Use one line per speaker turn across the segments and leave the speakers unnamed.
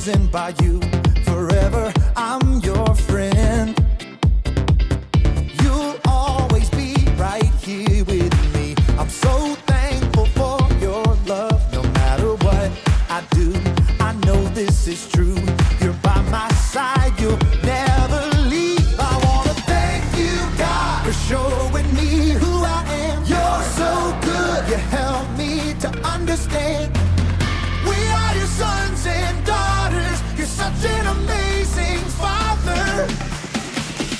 chosen by you. Forever, I'm your friend. You'll always be right here with me. I'm so thankful for your love. No matter what I do, I know this is true. You're by my side, you'll never leave. I wanna thank you, God, for showing me who I am. You're so good, you help me to understand. We are your sons and daughters. You're such an amazing father.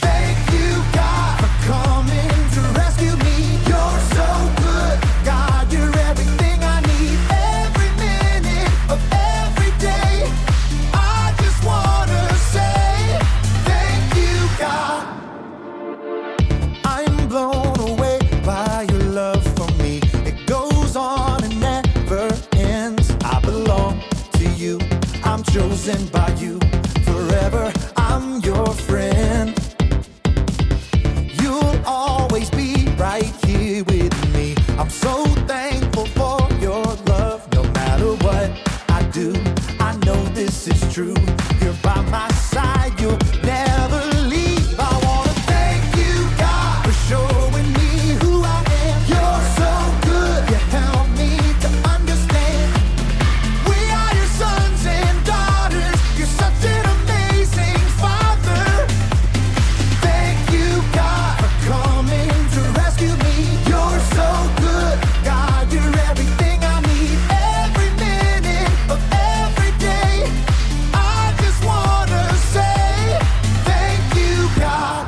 Thank you, God, for coming to rescue me. You're so good, God, you're everything I need. Every minute of every day, I just wanna say thank you, God. I'm blown away by your love for me. It goes on and never ends. I belong to you, I'm chosen by you. Forever, I'm your friend. You'll always be right here with me. I'm so thankful for your love. No matter what I do, I know this is true. You're by my side, you'll never leave. I wanna thank you, God, for showing me who I am. You're so good, you help me to understand. We are your sons and daughters. You're such an amazing father. Thank you, God, for coming to rescue me. You're so good, God, you're everything I need. Every minute of every day, I just wanna say thank you, God.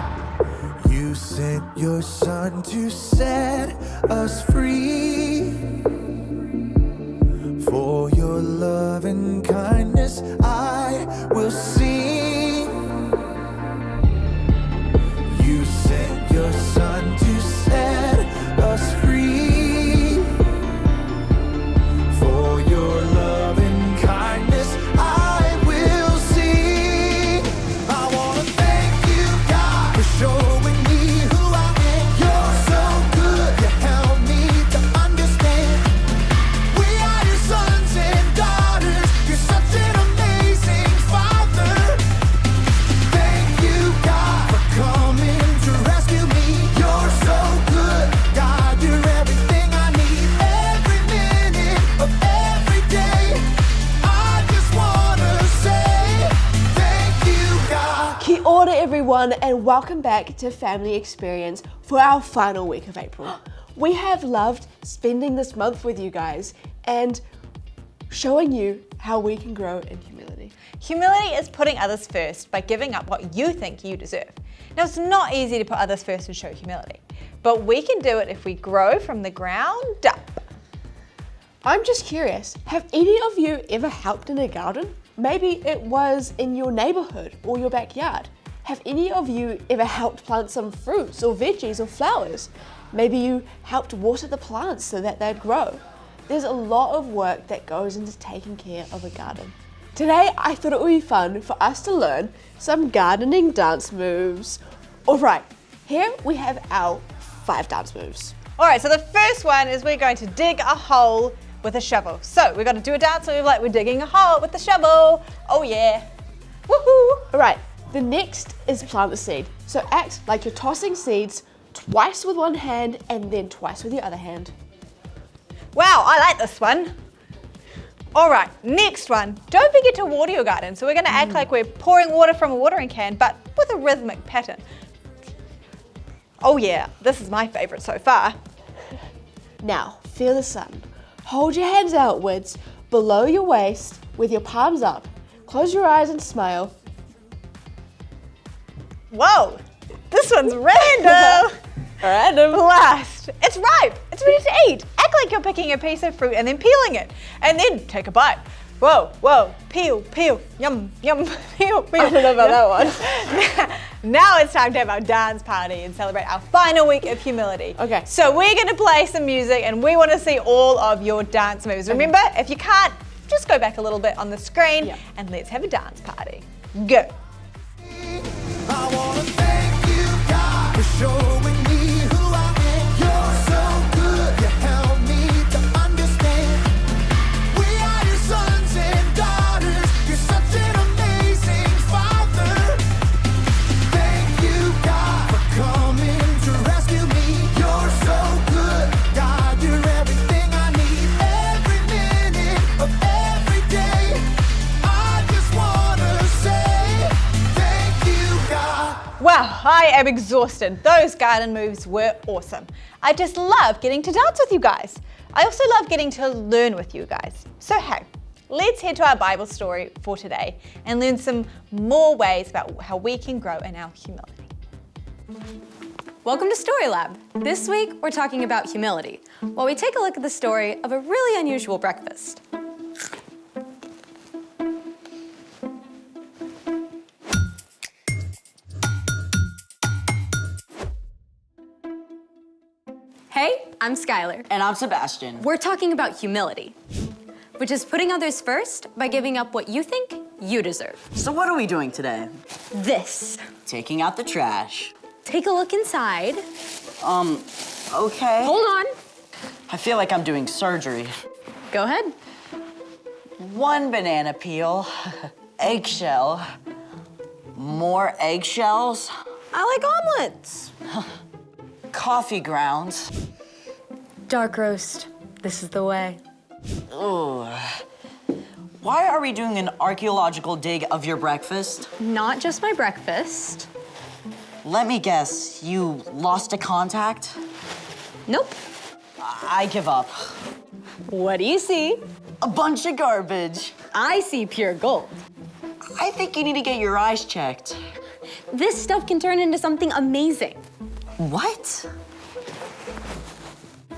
You sent your son to set us free. For your love and kindness, I will sing. You sent your son to set us free. For your love and kindness, I will sing. I wanna thank you, God, for showing me who I am. You're so good, you help me to understand. We are your sons and daughters. You're such an amazing father. Thank you, God, for coming to rescue me. You're so good, God, you're everything I need. Every minute of every day, I just wanna say thank you, God.
Kia ora everyone, and welcome back to Family Experience for our final week of April. We have loved spending this month with you guys and showing you how we can grow in humility.
Humility is putting others first by giving up what you think you deserve. Now, it's not easy to put others first and show humility, but we can do it if we grow from the ground up.
I'm just curious, have any of you ever helped in a garden? Maybe it was in your neighborhood or your backyard. Have any of you ever helped plant some fruits or veggies or flowers? Maybe you helped water the plants so that they'd grow. There's a lot of work that goes into taking care of a garden. Today, I thought it would be fun for us to learn some gardening dance moves. All right, here we have our 5 dance moves.
All right, so the first one is we're going to dig a hole with a shovel. So we're going to do a dance move like we're digging a hole with the shovel. Oh yeah, woohoo!
All right, the next is plant the seed. So act like you're tossing seeds twice with one hand and then twice with your other hand.
Wow, I like this one. All right, next one. Don't forget to water your garden. So we're going to act like we're pouring water from a watering can, but with a rhythmic pattern. Oh yeah, this is my favorite so far.
Now, feel the sun. Hold your hands outwards, below your waist, with your palms up. Close your eyes and smile.
Whoa, this one's random.
Random.
Last, it's ripe. It's ready to eat. Act like you're picking a piece of fruit and then peeling it. And then take a bite. Whoa, whoa, peel, peel, yum, yum, peel, peel.
I don't know about that one.
Now it's time to have our dance party and celebrate our final week of humility.
Okay.
So we're going to play some music and we want to see all of your dance moves. Remember, if you can't, just go back a little bit on the screen and let's have a dance party. Go.
I wanna thank you, God, for showing me who I am. You're so good, you help me to understand. We are your sons and daughters. You're such an
Wow, I am exhausted. Those garden moves were awesome. I just love getting to dance with you guys. I also love getting to learn with you guys. So hey, let's head to our Bible story for today and learn some more ways about how we can grow in our humility.
Welcome to Story Lab. This week, we're talking about humility, while we take a look at the story of a really unusual breakfast. Hey, I'm Skylar.
And I'm Sebastian.
We're talking about humility, which is putting others first by giving up what you think you deserve.
So what are we doing today?
This.
Taking out the trash.
Take a look inside.
Okay.
Hold on.
I feel like I'm doing surgery.
Go ahead.
One banana peel, eggshell, more eggshells,
I like omelets.
coffee grounds.
Dark roast. This is the way.
Ooh. Why are we doing an archaeological dig of your breakfast?
Not just my breakfast.
Let me guess, you lost a contact?
Nope.
I give up.
What do you see?
A bunch of garbage.
I see pure gold.
I think you need to get your eyes checked.
This stuff can turn into something amazing.
What?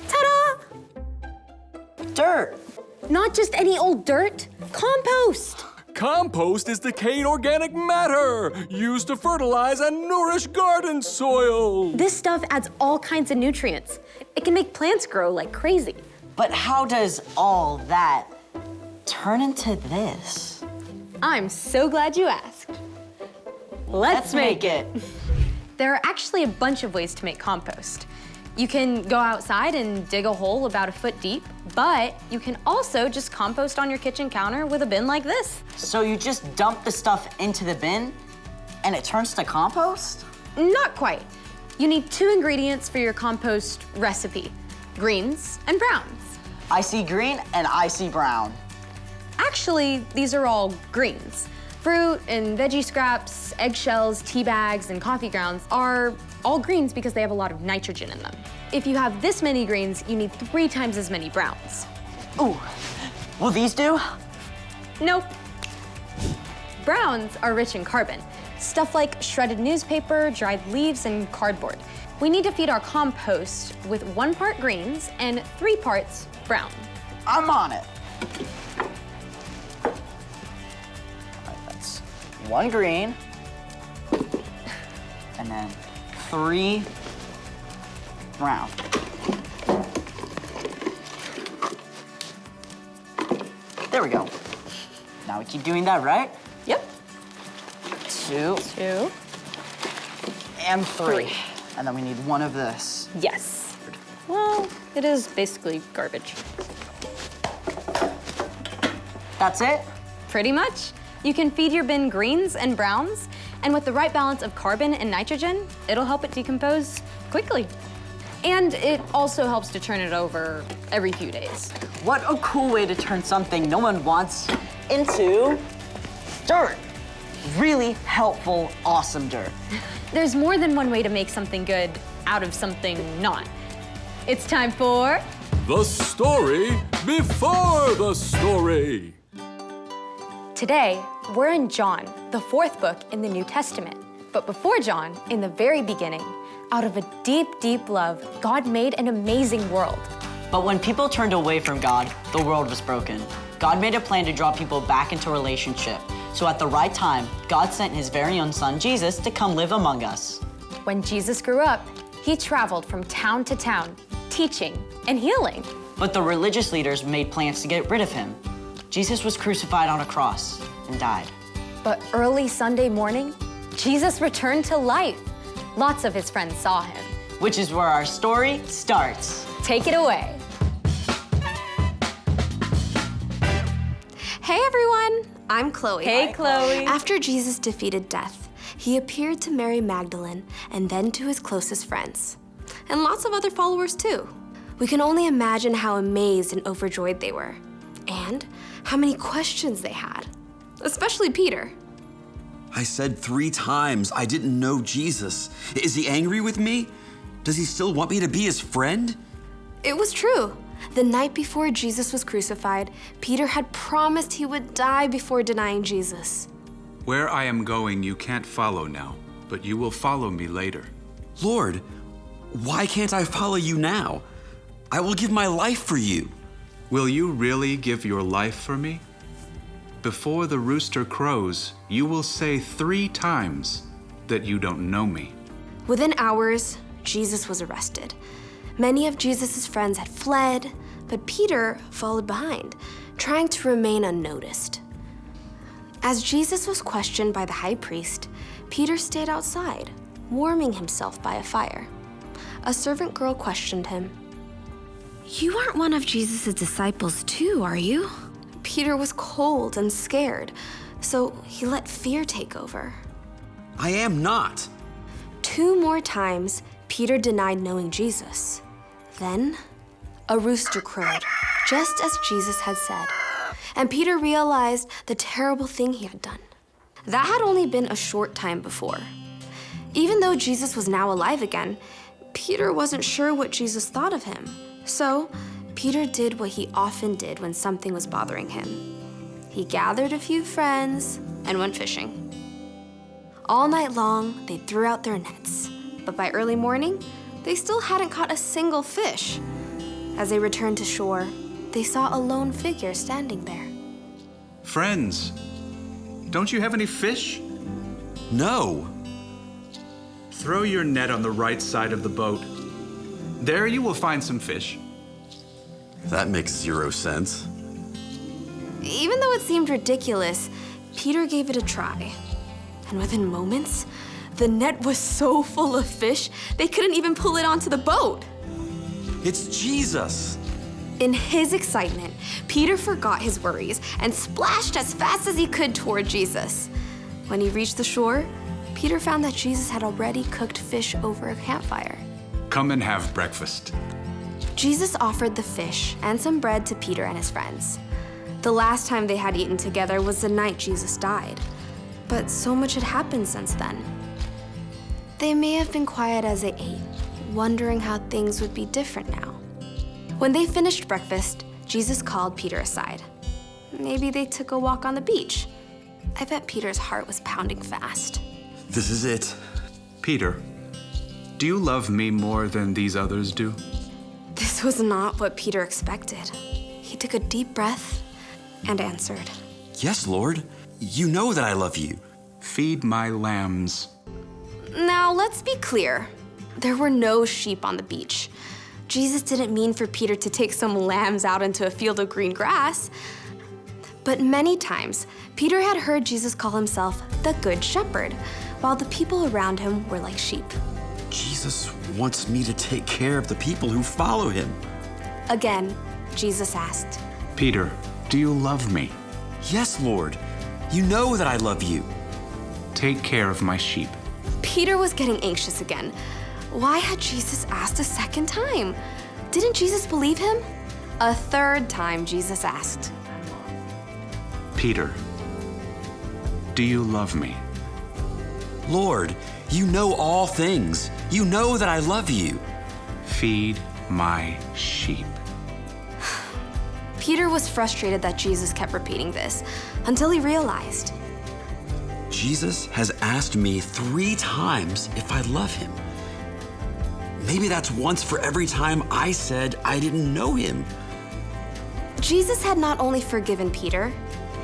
Ta-da!
Dirt.
Not just any old dirt, compost.
Compost is decayed organic matter used to fertilize and nourish garden soil.
This stuff adds all kinds of nutrients. It can make plants grow like crazy.
But how does all that turn into this?
I'm so glad you asked. Let's make it. There are actually a bunch of ways to make compost. You can go outside and dig a hole about a foot deep, but you can also just compost on your kitchen counter with a bin like this.
So you just dump the stuff into the bin and it turns to compost?
Not quite. You need 2 ingredients for your compost recipe, greens and browns.
I see green and I see brown.
Actually, these are all greens. Fruit and veggie scraps, eggshells, tea bags, and coffee grounds are all greens because they have a lot of nitrogen in them. If you have this many greens, you need 3 times as many browns.
Ooh, will these do?
Nope. Browns are rich in carbon, stuff like shredded newspaper, dried leaves, and cardboard. We need to feed our compost with 1 part greens and 3 parts brown.
I'm on it. All right, that's 1 green and then 3 brown. There we go. Now we keep doing that, right?
Yep.
2
2.
and 3.
3.
And then we need 1 of this.
Yes. Well, it is basically garbage.
That's it?
Pretty much. You can feed your bin greens and browns, and with the right balance of carbon and nitrogen, it'll help it decompose quickly. And it also helps to turn it over every few days.
What a cool way to turn something no one wants into dirt. Really helpful, awesome dirt.
There's more than one way to make something good out of something not. It's time for...
The story before the story.
Today, we're in John, the 4th book in the New Testament. But before John, in the very beginning, out of a deep, deep love, God made an amazing world.
But when people turned away from God, the world was broken. God made a plan to draw people back into relationship. So at the right time, God sent his very own son, Jesus, to come live among us.
When Jesus grew up, he traveled from town to town, teaching and healing.
But the religious leaders made plans to get rid of him. Jesus was crucified on a cross and died.
But early Sunday morning, Jesus returned to life. Lots of his friends saw him.
Which is where our story starts.
Take it away.
Hey everyone, I'm Chloe.
Hey, Chloe.
After Jesus defeated death, he appeared to Mary Magdalene and then to his closest friends, and lots of other followers too. We can only imagine how amazed and overjoyed they were, and how many questions they had, especially Peter.
I said 3 times I didn't know Jesus. Is he angry with me? Does he still want me to be his friend?
It was true. The night before Jesus was crucified, Peter had promised he would die before denying Jesus.
Where I am going, you can't follow now, but you will follow me later.
Lord, why can't I follow you now? I will give my life for you.
Will you really give your life for me? Before the rooster crows, you will say 3 times that you don't know me.
Within hours, Jesus was arrested. Many of Jesus' friends had fled, but Peter followed behind, trying to remain unnoticed. As Jesus was questioned by the high priest, Peter stayed outside, warming himself by a fire. A servant girl questioned him.
You aren't one of Jesus' disciples too, are you?
Peter was cold and scared, so he let fear take over.
I am not.
2 more times, Peter denied knowing Jesus. Then, a rooster crowed, just as Jesus had said, and Peter realized the terrible thing he had done. That had only been a short time before. Even though Jesus was now alive again, Peter wasn't sure what Jesus thought of him. So, Peter did what he often did when something was bothering him. He gathered a few friends and went fishing. All night long, they threw out their nets, but by early morning, they still hadn't caught a single fish. As they returned to shore, they saw a lone figure standing there.
Friends, don't you have any fish?
No.
Throw your net on the right side of the boat. There you will find some fish.
That makes 0 sense.
Even though it seemed ridiculous, Peter gave it a try. And within moments, the net was so full of fish, they couldn't even pull it onto the boat.
It's Jesus.
In his excitement, Peter forgot his worries and splashed as fast as he could toward Jesus. When he reached the shore, Peter found that Jesus had already cooked fish over a campfire.
Come and have breakfast.
Jesus offered the fish and some bread to Peter and his friends. The last time they had eaten together was the night Jesus died. But so much had happened since then. They may have been quiet as they ate, wondering how things would be different now. When they finished breakfast, Jesus called Peter aside. Maybe they took a walk on the beach. I bet Peter's heart was pounding fast.
This is it.
Peter, do you love me more than these others do?
This was not what Peter expected. He took a deep breath and answered.
Yes, Lord. You know that I love you.
Feed my lambs.
Now, let's be clear. There were no sheep on the beach. Jesus didn't mean for Peter to take some lambs out into a field of green grass. But many times, Peter had heard Jesus call himself the Good Shepherd, while the people around him were like sheep.
Jesus wants me to take care of the people who follow him.
Again, Jesus asked,
Peter, do you love me?
Yes, Lord. You know that I love you.
Take care of my sheep.
Peter was getting anxious again. Why had Jesus asked a second time? Didn't Jesus believe him? A third time, Jesus asked,
Peter, do you love me?
Lord, you know all things. You know that I love you.
Feed my sheep.
Peter was frustrated that Jesus kept repeating this until he realized.
Jesus has asked me 3 times if I love him. Maybe that's once for every time I said I didn't know him.
Jesus had not only forgiven Peter,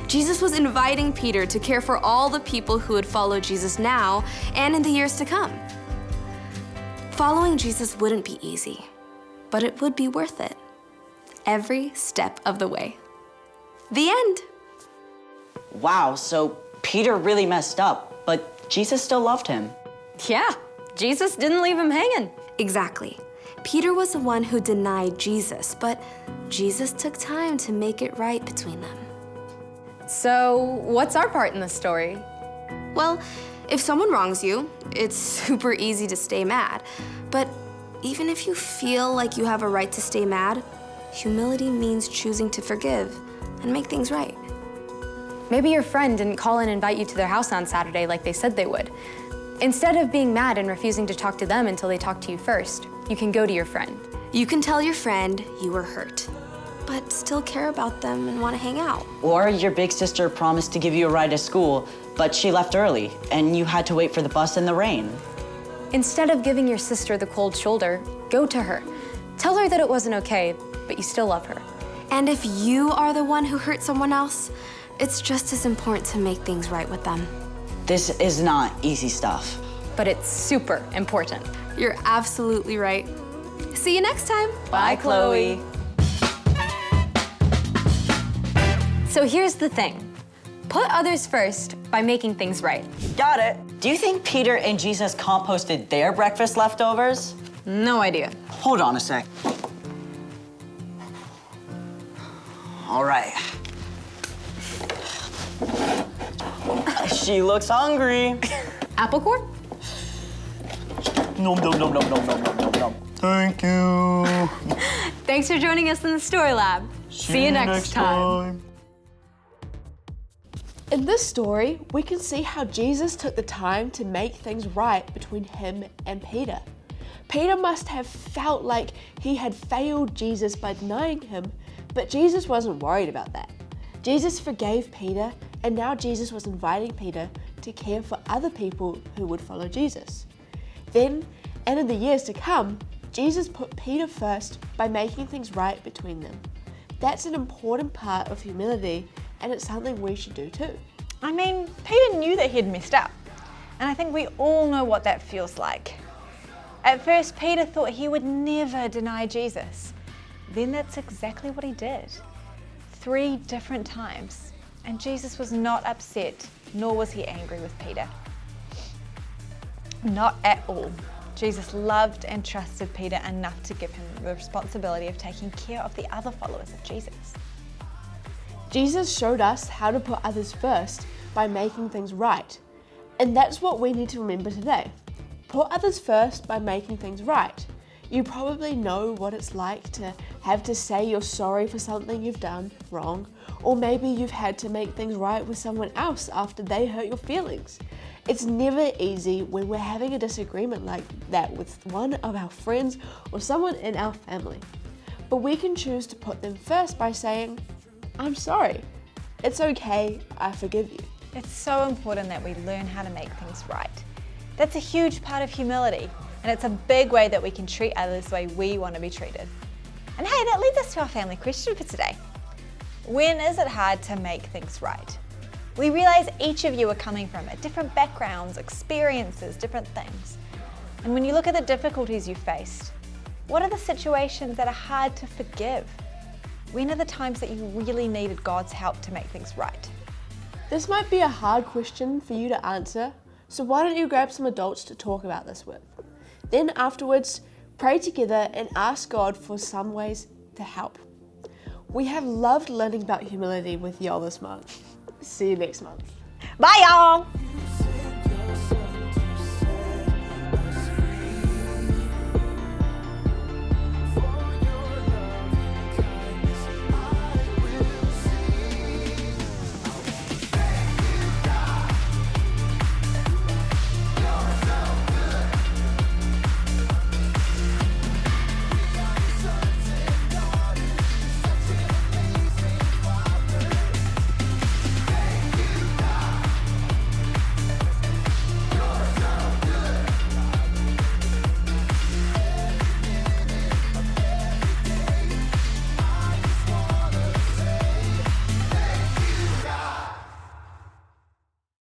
Jesus was inviting Peter to care for all the people who would follow Jesus now and in the years to come. Following Jesus wouldn't be easy, but it would be worth it. Every step of the way. The end.
Wow, so Peter really messed up, but Jesus still loved him.
Yeah, Jesus didn't leave him hanging.
Exactly. Peter was the one who denied Jesus, but Jesus took time to make it right between them.
So, what's our part in the story?
Well, if someone wrongs you, it's super easy to stay mad. But even if you feel like you have a right to stay mad, humility means choosing to forgive and make things right.
Maybe your friend didn't call and invite you to their house on Saturday like they said they would. Instead of being mad and refusing to talk to them until they talk to you first, you can go to your friend.
You can tell your friend you were hurt, but still care about them and want to hang out.
Or your big sister promised to give you a ride to school, but she left early, and you had to wait for the bus in the rain.
Instead of giving your sister the cold shoulder, go to her. Tell her that it wasn't okay, but you still love her.
And if you are the one who hurt someone else, it's just as important to make things right with them.
This is not easy stuff.
But it's super important.
You're absolutely right. See you next time.
Bye, Chloe.
So here's the thing. Put others first by making things right.
Got it. Do you think Peter and Jesus composted their breakfast leftovers?
No idea.
Hold on a sec. All right. She looks hungry.
Apple core?
Nom, nom, nom, nom, nom, nom, nom, nom. Thank you.
Thanks for joining us in the Story Lab. See you next time.
In this story, we can see how Jesus took the time to make things right between him and Peter. Peter must have felt like he had failed Jesus by denying him, but Jesus wasn't worried about that. Jesus forgave Peter, and now Jesus was inviting Peter to care for other people who would follow Jesus. Then, and in the years to come, Jesus put Peter first by making things right between them. That's an important part of humility, and it's something we should do too.
I mean, Peter knew that he'd messed up, and I think we all know what that feels like. At first, Peter thought he would never deny Jesus. Then that's exactly what he did. 3 different times. And Jesus was not upset, nor was he angry with Peter. Not at all. Jesus loved and trusted Peter enough to give him the responsibility of taking care of the other followers of Jesus.
Jesus showed us how to put others first by making things right. And that's what we need to remember today. Put others first by making things right. You probably know what it's like to have to say you're sorry for something you've done wrong, or maybe you've had to make things right with someone else after they hurt your feelings. It's never easy when we're having a disagreement like that with one of our friends or someone in our family. But we can choose to put them first by saying, I'm sorry. It's okay, I forgive you.
It's so important that we learn how to make things right. That's a huge part of humility, and it's a big way that we can treat others the way we want to be treated. And hey, that leads us to our family question for today. When is it hard to make things right? We realize each of you are coming from different backgrounds, experiences, different things. And when you look at the difficulties you faced, what are the situations that are hard to forgive? When are the times that you really needed God's help to make things right?
This might be a hard question for you to answer, so why don't you grab some adults to talk about this with? Then afterwards, pray together and ask God for some ways to help. We have loved learning about humility with y'all this month. See you next month.
Bye, y'all!